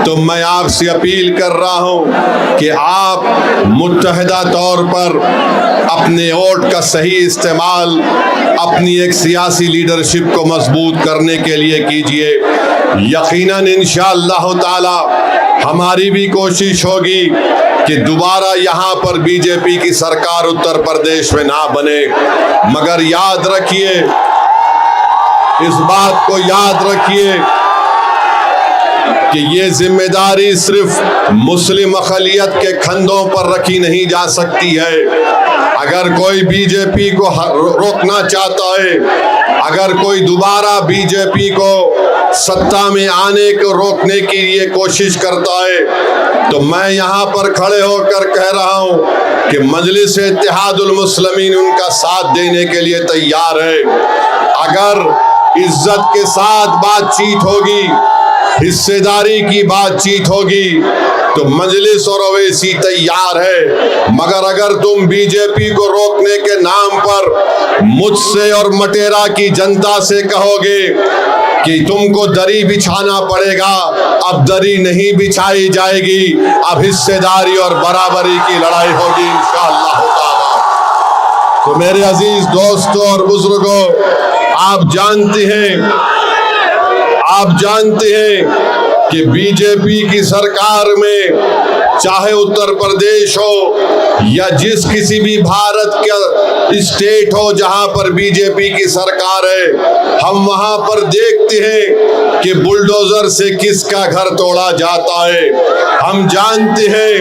तो मैं आपसे अपील कर रहा हूं कि आप मुत्तहिदा तौर पर अपने वोट का सही इस्तेमाल अपनी एक सियासी लीडरशिप को मजबूत करने के लिए कीजिए। यकीनन इंशाअल्लाह ताला हमारी भी कोशिश होगी कि दोबारा यहाँ पर बीजेपी की सरकार उत्तर प्रदेश में ना बने, मगर याद रखिए, इस बात को याद रखिए कि ये जिम्मेदारी सिर्फ मुस्लिम अक़लियत के कंधों पर रखी नहीं जा सकती है। अगर कोई बीजेपी को रोकना चाहता है, अगर कोई दोबारा बीजेपी को सत्ता में आने को रोकने के लिए कोशिश करता है, तो मैं यहाँ पर खड़े होकर कह रहा हूँ कि मजलिस इत्तेहादुल मुस्लिमीन उनका साथ देने के लिए तैयार है। अगर इज्जत के साथ बातचीत होगी, हिस्सेदारी की बातचीत होगी, तो मजलिस और ओवैसी तैयार है। मगर अगर तुम बीजेपी को रोकने के नाम पर मुझसे और मटेरा की जनता से कहोगे कि तुमको दरी बिछाना पड़ेगा, अब दरी नहीं बिछाई जाएगी, अब हिस्सेदारी और बराबरी की लड़ाई होगी इंशाअल्लाह ताला। तो मेरे अजीज दोस्तों और बुजुर्गों, आप जानते हैं कि बीजेपी की सरकार में चाहे उत्तर प्रदेश हो या जिस किसी भी भारत का स्टेट हो जहां पर बीजेपी की सरकार है, हम वहां पर देखते हैं कि बुलडोजर से किसका घर तोड़ा जाता है। हम जानते हैं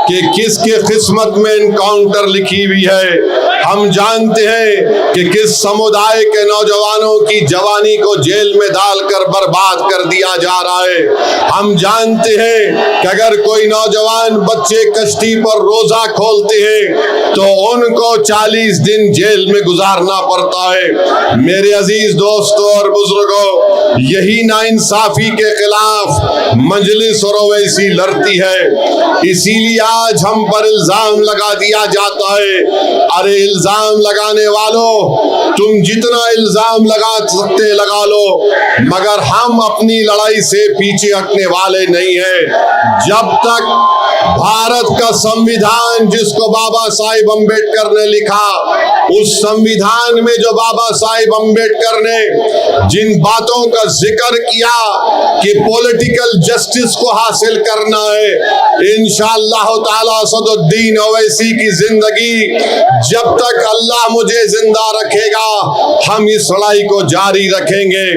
कि किसके किस्मत में एनकाउंटर लिखी हुई है। हम जानते हैं कि किस समुदाय के नौजवानों की जवानी को जेल में डालकर बर्बाद कर दिया जा रहा है। हम जानते हैं कि अगर कोई नौजवान बच्चे कश्ती पर रोजा खोलते हैं तो उनको 40 दिन जेल में गुजारना पड़ता है। मेरे अजीज दोस्तों और बुजुर्गों, यही नाइंसाफी के खिलाफ मजलिस और ओवैसी लड़ती है। इसीलिए आज हम पर इल्जाम लगा दिया जाता है। अरे इल्जाम लगाने वालों, तुम जितना इल्जाम लगा सकते लगा लो, मगर हम अपनी लड़ाई से पीछे हटने वाले नहीं हैं। जब तक भारत का संविधान जिसको बाबा साहिब अम्बेडकर ने लिखा, उस संविधान में जो बाबा साहिब अम्बेडकर ने जिन बातों का जिक्र किया कि पॉलिटिकल जस्टिस को हासिल करना है, इंशाअल्लाह ताला असदुद्दीन ओवैसी की जिंदगी जब तक अल्लाह मुझे जिंदा रखेगा, हम इस लड़ाई को जारी रखेंगे।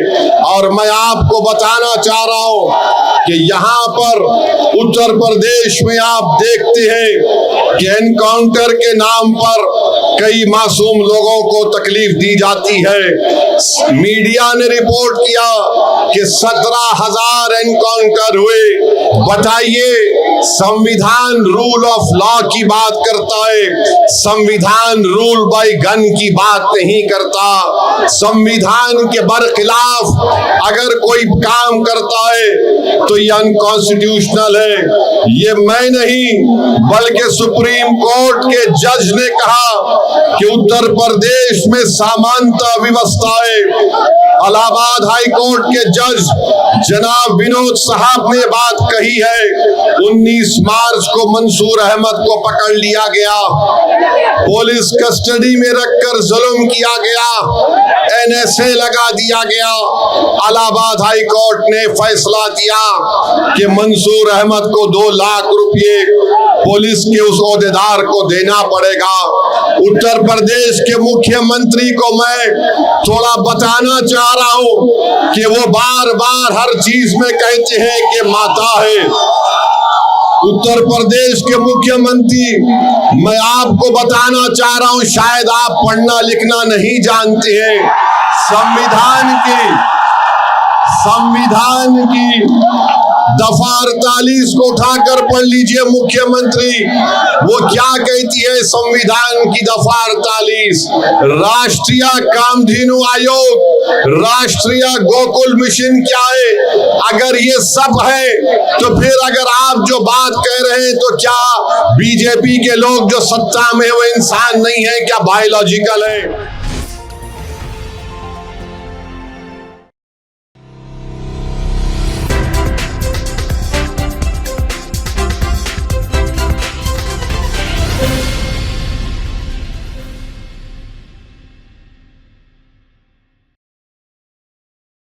और मैं आपको बताना चाह रहा हूं कि यहाँ पर उत्तर प्रदेश में आप देखते हैं कि एनकाउंटर के नाम पर कई मासूम लोगों को तकलीफ दी जाती है। मीडिया ने रिपोर्ट किया कि 17,000 एनकाउंटर हुए। बताइए, संविधान रूल ऑफ लॉ की बात करता है, संविधान रूल बाय गन की बात नहीं करता। संविधान के बरखिलाफ अगर कोई काम करता है तो ये अनकॉन्स्टिट्यूशनल है। ये मैं नहीं बल्कि सुप्रीम कोर्ट के जज ने कहा कि उत्तर प्रदेश में सामान्यता व्यवस्था है। इलाहाबाद हाई कोर्ट के जज जनाब विनोद साहब ने बात कही है। 19 मार्च को मंसूर अहमद को पकड़ लिया गया, पुलिस कस्टडी में रखकर जुल्म किया गया, NSA लगा दिया गया। इलाहाबाद हाई कोर्ट ने फैसला दिया कि मंसूर अहमद को 2 लाख रुपए पुलिस के उस ओहदेदार को देना पड़ेगा। उत्तर प्रदेश के मुख्यमंत्री को मैं थोड़ा बताना चाह रहा हूं कि वो बार बार हर चीज में कहते हैं कि माता है। उत्तर प्रदेश के मुख्यमंत्री, मैं आपको बताना चाह रहा हूं, शायद आप पढ़ना लिखना नहीं जानते हैं। संविधान की दफा 48 को उठाकर पढ़ लीजिए मुख्यमंत्री, वो क्या कहती है संविधान की दफा 48, राष्ट्रीय कामधेनु आयोग, राष्ट्रीय गोकुल मिशन क्या है। अगर ये सब है तो फिर अगर आप जो बात कह रहे हैं तो क्या बीजेपी के लोग जो सत्ता में वो इंसान नहीं है, क्या बायोलॉजिकल है?